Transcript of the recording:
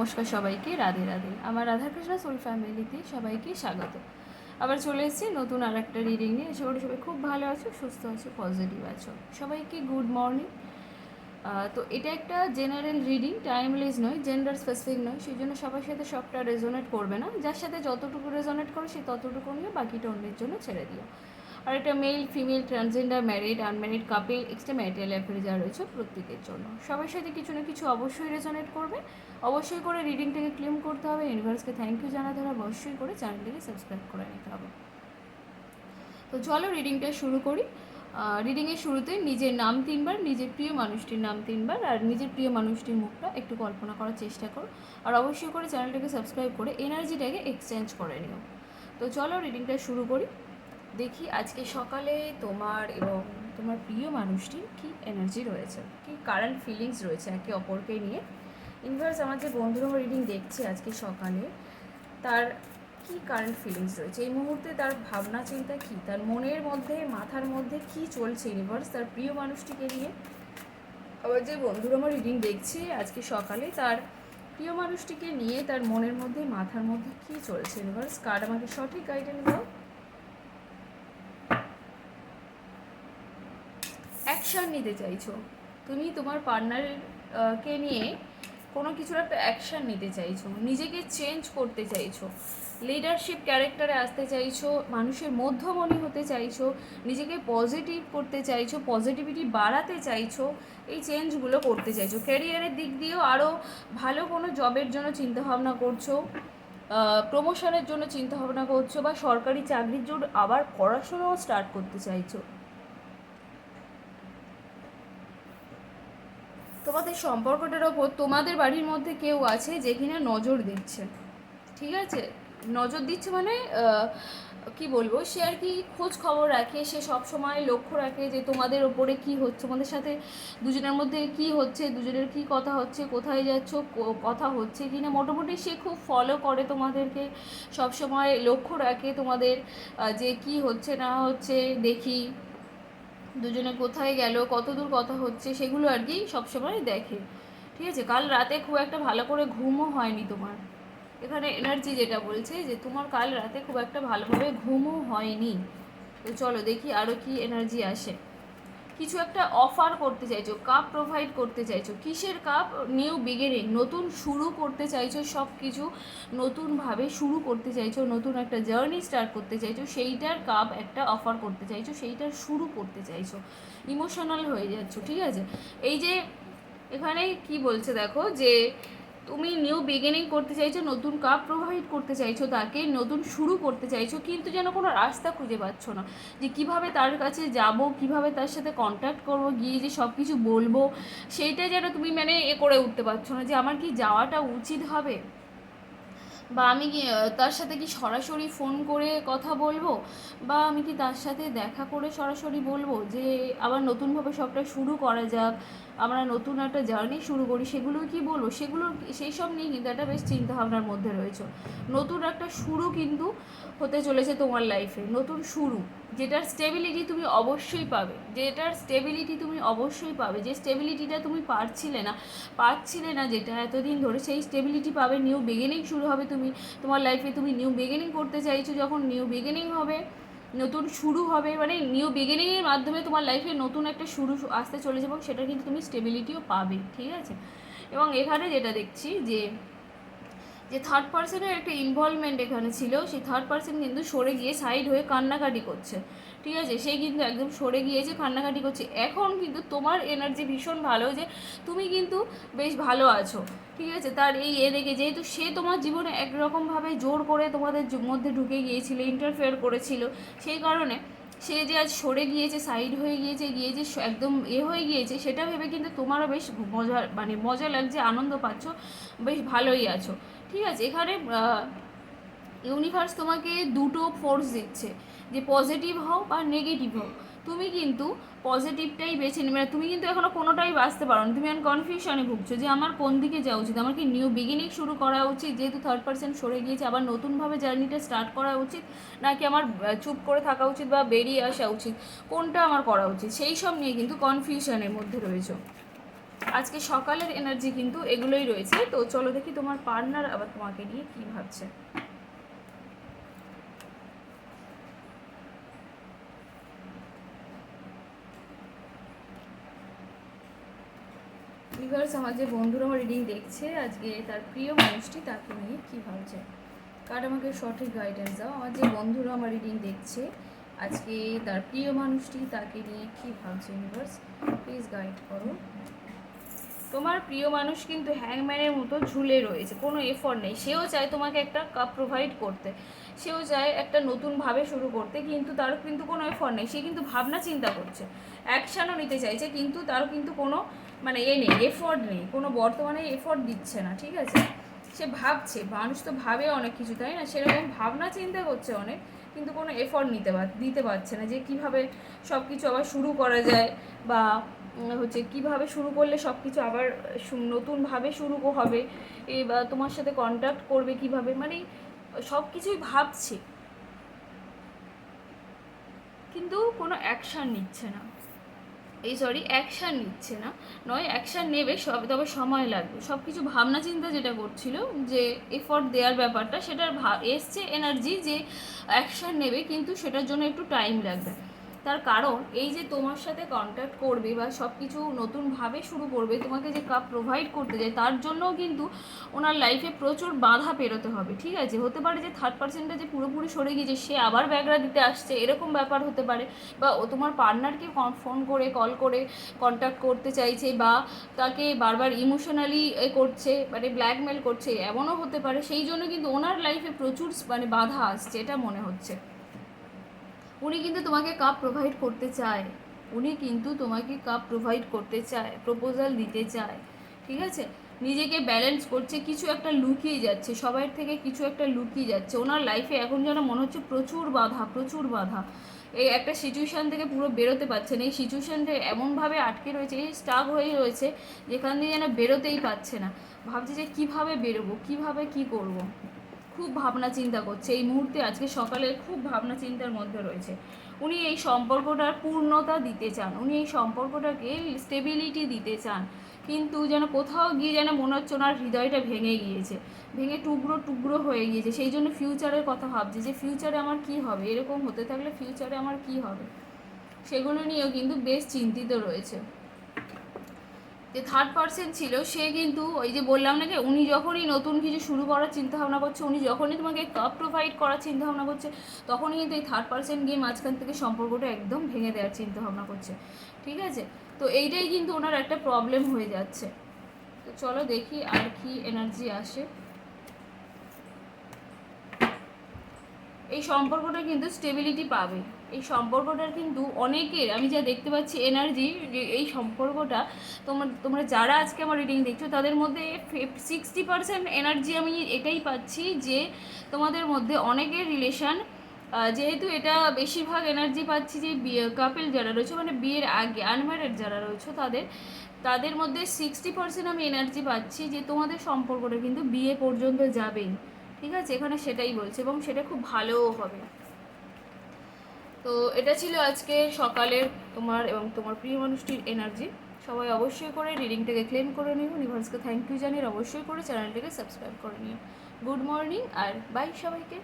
নমস্কার সবাইকে, রাধে রাধে। আমার রাধাকৃষ্ণ সোল ফ্যামিলিতে সবাইকে স্বাগত। আবার চলে এসেছি নতুন আর একটা রিডিং নিয়ে। আশা করি সবাই খুব ভালো আছো, সুস্থ আছো, পজিটিভ আছো। সবাইকে গুড মর্নিং। তো এটা একটা জেনারেল রিডিং, টাইমলেস নয়, জেন্ডার স্পেসিফিক নয়, সেই জন্য সবার সাথে সবটা রেজোনেট করবে না। যার সাথে যতটুকু রেজোনেট করে সে ততটুকু নিয়ে বাকিটা অন্যের জন্য ছেড়ে দিও। আর এটা male, female, transgender, married, unmarried, couple, extra marital affair যা রয়েছে প্রত্যেকের জন্য। সবার সাথে কিছু না কিছু অবশ্যই রেজোনেট করবে। অবশ্যই করে রিডিংটাকে ক্লেম করতে হবে, ইউনিভার্সকে থ্যাংক ইউ জানাতে হবে, অবশ্যই করে চ্যানেলটাকে সাবস্ক্রাইব করে নিতে হবে। তো চলো রিডিংটা শুরু করি। রিডিংয়ের শুরুতে নিজের নাম 3বার, নিজের প্রিয় মানুষটির নাম 3বার, আর নিজের প্রিয় মানুষটির মুখটা একটু কল্পনা করার চেষ্টা করো। আর অবশ্যই করে চ্যানেলটাকে সাবস্ক্রাইব করে এনার্জিটাকে এক্সচেঞ্জ করে নিও। তো চলো রিডিংটা শুরু করি। দেখি আজকে সকালে তোমার এবং তোমার প্রিয় মানুষটির কী এনার্জি রয়েছে, কী কারেন্ট ফিলিংস রয়েছে একে অপরকে নিয়ে। ইউনিভার্স আমার যে বন্ধুরা রিডিং দেখছে আজকে সকালে, তার কী কারেন্ট ফিলিংস রয়েছে এই মুহূর্তে, তার ভাবনা চিন্তা কী, তার মনের মধ্যে মাথার মধ্যে কী চলছে ইউনিভার্স তার প্রিয় মানুষটিকে নিয়ে। আবার যে বন্ধুরা আমার রিডিং দেখছে আজকে সকালে, তার প্রিয় মানুষটিকে নিয়ে তার মনের মধ্যে মাথার মধ্যে কী চলছে ইউনিভার্স, কার্ড আমাকে সঠিক গাইডেন্স দাও। অ্যাকশান নিতে চাইছো তুমি, তোমার পার্টনারের কে নিয়ে কোনো কিছুর একটা অ্যাকশান নিতে চাইছো, নিজেকে চেঞ্জ করতে চাইছো, লিডারশিপ ক্যারেক্টারে আসতে চাইছো, মানুষের মধ্যমণি হতে চাইছো, নিজেকে পজিটিভ করতে চাইছো, পজিটিভিটি বাড়াতে চাইছো, এই চেঞ্জগুলো করতে চাইছো। ক্যারিয়ারের দিক দিয়েও আরও ভালো কোনো জবের জন্য চিন্তাভাবনা করছো, প্রমোশনের জন্য চিন্তাভাবনা করছো, বা সরকারি চাকরির জন্য আবার পড়াশোনাও স্টার্ট করতে চাইছো। তোমাদের সম্পর্কটার ওপর তোমাদের বাড়ির মধ্যে কেউ আছে যে কিনা নজর দিচ্ছে, ঠিক আছে? নজর দিচ্ছে মানে কি বলবো, সে আর কি খোঁজ খবর রাখে, সে সব সময় লক্ষ্য রাখে যে তোমাদের ওপরে কি হচ্ছে, তোমাদের সাথে দুজনের মধ্যে কি হচ্ছে, দুজনের কি কথা হচ্ছে, কোথায় যাচ্ছ, কথা হচ্ছে কি না, মোটামুটি সে খুব ফলো করে তোমাদেরকে, সব সময় লক্ষ্য রাখে তোমাদের যে কি হচ্ছে না হচ্ছে, দেখি দুজনে কোথায় গেল, কত দূর কথা হচ্ছে, সেগুলো আর কি সবসময় দেখে, ঠিক আছে? কাল রাতে খুব একটা ভালো করে ঘুমও হয়নি তোমার, এখানে এনার্জি যেটা বলছে যে তোমার কাল রাতে খুব একটা ভালোভাবে ঘুমও হয়নি। তো চলো দেখি আরও কি এনার্জি আসে। কিছু একটা অফার করতে চাইছো, কাপ প্রোভাইড করতে চাইছো। কিসের কাপ? নিউ বিগিনিং, নতুন শুরু করতে চাইছো, সব কিছু নতুনভাবে শুরু করতে চাইছো, নতুন একটা জার্নি স্টার্ট করতে চাইছো, সেইটার কাপ একটা অফার করতে চাইছো, সেইটার শুরু করতে চাইছো, ইমোশনাল হয়ে যাচ্ছ, ঠিক আছে? এই যে এখানে কি বলছে দেখো, যে তুমি নিউ বিগিনিং করতে চাইছো, নতুন কাপ প্রোভাইড করতে চাইছো, তাকে নতুন শুরু করতে চাইছো, কিন্তু যেন কোনো রাস্তা খুঁজে পাচ্ছ না, যে কিভাবে তার কাছে যাব, কিভাবে তার সাথে কন্ট্যাক্ট করবো, গিয়ে যে সব কিছু বলবো, সেইটা যেন তুমি মানে করে উঠতে পারছো না, যে আমার কি যাওয়াটা উচিত হবে, বা আমি কি তার সাথে কি সরাসরি ফোন করে কথা বলবো, বা আমি কি তার সাথে দেখা করে সরাসরি বলবো যে আবার নতুনভাবে সবটা শুরু করা যাক, আমরা নতুন একটা জার্নি শুরু করি, সেগুলো কি বলবো, সেগুলো সেই সব নিয়ে কিন্তু একটা বেশ চিন্তাভাবনার মধ্যে রয়েছে। নতুন একটা শুরু কিন্তু হতে চলেছে তোমার লাইফে, নতুন শুরু, যেটার স্টেবিলিটি তুমি অবশ্যই পাবে, যে স্টেবিলিটিটা তুমি পাচ্ছিলে না যেটা এতদিন ধরে, সেই স্টেবিলিটি পাবে, নিউ বিগিনিং শুরু হবে। তুমি তোমার লাইফে তুমি নিউ বিগিনিং করতে চাইছো, যখন নিউ বিগিনিং হবে, নতুন শুরু হবে, মানে নিউ বিগিনিংয়ের মাধ্যমে তোমার লাইফে নতুন একটা শুরু আসতে চলেছে, এবং সেটা কিন্তু তুমি স্টেবিলিটিও পাবে, ঠিক আছে? এবং এখানে যেটা দেখছি যে থার্ড পার্সনের একটা ইনভলভমেন্ট এখানে ছিল, সেই থার্ড পার্সন কিন্তু সরে গিয়ে সাইড হয়ে কান্নাকাটি করছে, ঠিক আছে? সে কিন্তু একদম সরে গিয়েছে, কান্নাকাটি করছে। এখন কিন্তু তোমার এনার্জি ভীষণ ভালো, যে তুমি কিন্তু বেশ ভালো আছো, ঠিক আছে? তার এই দেখে, যেহেতু সে তোমার জীবনে একরকমভাবে জোর করে তোমাদের মধ্যে ঢুকে গিয়েছিল, ইন্টারফেয়ার করেছিল, সেই কারণে সে যে আজ সরে গিয়েছে, সাইড হয়ে গিয়েছে, একদম হয়ে গিয়েছে, সেটা ভেবে কিন্তু তোমারও বেশ মজা লাগছে, আনন্দ পাচ্ছ, বেশ ভালোই আছো, ঠিক আছে? এখানে ইউনিভার্স তোমাকে দুটো ফোর্স দিচ্ছে, যে পজিটিভ হও বা নেগেটিভ হও। তুমি কিন্তু পজিটিভটাই বেছে নেবে, তুমি কিন্তু এখনও কোনোটাই বাঁচতে পারো না, তুমি এখন কনফিউশনে ভুগছো যে আমার কোন দিকে যাওয়া উচিত, আমার কি নিউ বিগিনিং শুরু করা উচিত, যেহেতু থার্ড পার্সন সরে গিয়েছে, আবার নতুনভাবে জার্নিটা স্টার্ট করা উচিত, নাকি আমার চুপ করে থাকা উচিত বা বেরিয়ে আসা উচিত, কোনটা আমার করা উচিত, সেই সব নিয়ে কিন্তু কনফিউশনের মধ্যে রয়েছে। আজকে সকালের এনার্জি কিন্তু এগুলোই রয়েছে। তো চলো দেখি তোমার পার্টনার আবার তোমাকে নিয়ে কি ভাবছে। ভিউয়ার্স, আমার যে বন্ধুরা আমার রিডিং দেখছে, আজকে তার প্রিয় মানুষটি তাকে নিয়ে কী ভাবছে। কার্ড আমাকে সঠিক গাইডেন্স দাও। আমার যে বন্ধুরা আমার রিডিং দেখছে, আজকে তার প্রিয় মানুষটি তাকে নিয়ে কী ভাবছে। ইউনিভার্স প্লিজ গাইড করো। তোমার প্রিয় মানুষ কিন্তু হ্যাংম্যানের মতো ঝুলে রয়েছে, কোনো এফর্ট নেই। সেও চায় তোমাকে একটা কাপ প্রোভাইড করতে, সেও চায় একটা নতুনভাবে শুরু করতে, কিন্তু তার কিন্তু কোনো এফর্ট নেই। সে কিন্তু ভাবনা চিন্তা করছে, অ্যাকশানও নিতে চাইছে, কিন্তু তার কিন্তু কোনো মানে নেই, এফর্ট নেই, কোনো বর্তমানে এফর্ট দিচ্ছে না। ঠিক আছে, সে ভাবছে, মানুষ তো ভাবে অনেক কিছু, তাই না? সেরকম ভাবনা চিন্তা করছে অনেক, কিন্তু কোনো এফর্ট দিতে পারছে না যে কিভাবে সব কিছু আবার শুরু করা যায়, বা হচ্ছে কিভাবে শুরু করলে সব কিছু আবার নতুনভাবে শুরু হবে, বা তোমার সাথে কন্ট্যাক্ট করবে কিভাবে, মানে সব কিছুই ভাবছে, কিন্তু কোনো অ্যাকশান নিচ্ছে না। অ্যাকশান নিচ্ছে না, নয় অ্যাকশান নেবে সব, তবে সময় লাগবে। সব কিছু ভাবনা চিন্তা যেটা করছিল, যে এফর্ট দেওয়ার ব্যাপারটা, সেটার এসছে এনার্জি যে অ্যাকশান নেবে, কিন্তু সেটার জন্য একটু টাইম লাগবে। তার কারণ এই যে তোমার সাথে কন্ট্যাক্ট করবে বা সব কিছু নতুনভাবে শুরু করবে, তোমাকে যে কাপ প্রোভাইড করতে যায়, তার জন্যও কিন্তু ওনার লাইফে প্রচুর বাধা পেরোতে হবে। ঠিক আছে, হতে পারে যে থার্ড পার্সেন্টটা যে পুরোপুরি সরে গিয়েছে, সে আবার ব্যাগরা দিতে আসছে, এরকম ব্যাপার হতে পারে। বা ও তোমার পার্টনারকে ফোন করে কল করে কন্ট্যাক্ট করতে চাইছে, বা তাকে বারবার ইমোশনালি করছে, মানে ব্ল্যাকমেল করছে, এমনও হতে পারে। সেই জন্য কিন্তু ওনার লাইফে প্রচুর মানে বাধা আসছে, এটা মনে হচ্ছে। উনি কিন্তু তোমাকে কাপ প্রোভাইড করতে চায়, উনি কিন্তু তোমাকে কাপ প্রোভাইড করতে চায়, প্রপোজাল দিতে চায়। ঠিক আছে, নিজেকে ব্যালেন্স করছে, কিছু একটা লুকিয়ে যাচ্ছে, সবার থেকে কিছু একটা লুকিয়ে যাচ্ছে। ওনার লাইফে এখন যেন মনে হচ্ছে প্রচুর বাধা, প্রচুর বাধা। এই একটা সিচুয়েশান থেকে পুরো বেরোতে পারছে না, এই সিচুয়েশানটা এমনভাবে আটকে রয়েছে, এই স্টাক হয়ে রয়েছে, যেখান দিয়ে যেন বেরোতেই পারছে না। ভাবছে যে কীভাবে বেরোবো, কীভাবে কী করব। খুব ভাবনা চিন্তা করছে এই মুহূর্তে, আজকে সকালে খুব ভাবনা চিন্তার মধ্যে রয়েছে। উনি এই সম্পর্কটার পূর্ণতা দিতে চান, উনি এই সম্পর্কটাকে স্টেবিলিটি দিতে চান, কিন্তু যেন কোথাও গিয়ে যেন মনে হচ্ছে ওনার হৃদয়টা ভেঙে গিয়েছে, ভেঙে টুকরো টুকরো হয়ে গিয়েছে। সেই জন্য ফিউচারের কথা ভাবছে, যে ফিউচারে আমার কী হবে, এরকম হতে থাকলে ফিউচারে আমার কী হবে, সেগুলো নিয়েও কিন্তু বেশ চিন্তিত রয়েছে। যে থার্ড পার্সন ছিল, সে কিন্তু ওই যে বললাম না, যে উনি যখনই নতুন কিছু শুরু করার চিন্তাভাবনা করছে, উনি যখনই তোমাকে কাপ প্রোভাইড করার চিন্তাভাবনা করছে, তখনই কিন্তু এই থার্ড পার্সন গিয়ে মাঝখান থেকে সম্পর্কটা একদম ভেঙে দেওয়ার চিন্তাভাবনা করছে। ঠিক আছে, তো এইটাই কিন্তু ওনার একটা প্রবলেম হয়ে যাচ্ছে। তো চলো দেখি আর কি এনার্জি আসে। এই সম্পর্কটা কিন্তু স্টেবিলিটি পাবে, এই সম্পর্কটার কিন্তু অনেকের, আমি যা দেখতে পাচ্ছি এনার্জি, যে এই সম্পর্কটা তোমরা যারা আজকে আমার রিডিং দেখছো, তাদের মধ্যে 60% এনার্জি আমি এটাই পাচ্ছি, যে তোমাদের মধ্যে অনেকের রিলেশান, যেহেতু এটা বেশিরভাগ এনার্জি পাচ্ছি যে কাপেল যারা রয়েছে, মানে বিয়ের আগে আনম্যারিড যারা রয়েছে, তাদের মধ্যে 60% আমি এনার্জি পাচ্ছি যে তোমাদের সম্পর্কটা কিন্তু বিয়ে পর্যন্ত যাবেই। ঠিক আছে, এখানে সেটাই বলছে, এবং সেটা খুব ভালোও হবে। তো এটা ছিল আজকে সকালের তোমার এবং তোমার প্রিয় মানুষটির এনার্জি। সবাই অবশ্যই করে রিডিংটাকে ক্লেম করে নিও, ইউনিভার্সকে থ্যাংক ইউ জানিয়ে অবশ্যই করে চ্যানেলটাকে সাবস্ক্রাইব করে নিও। গুড মর্নিং আর বাই সবাইকে।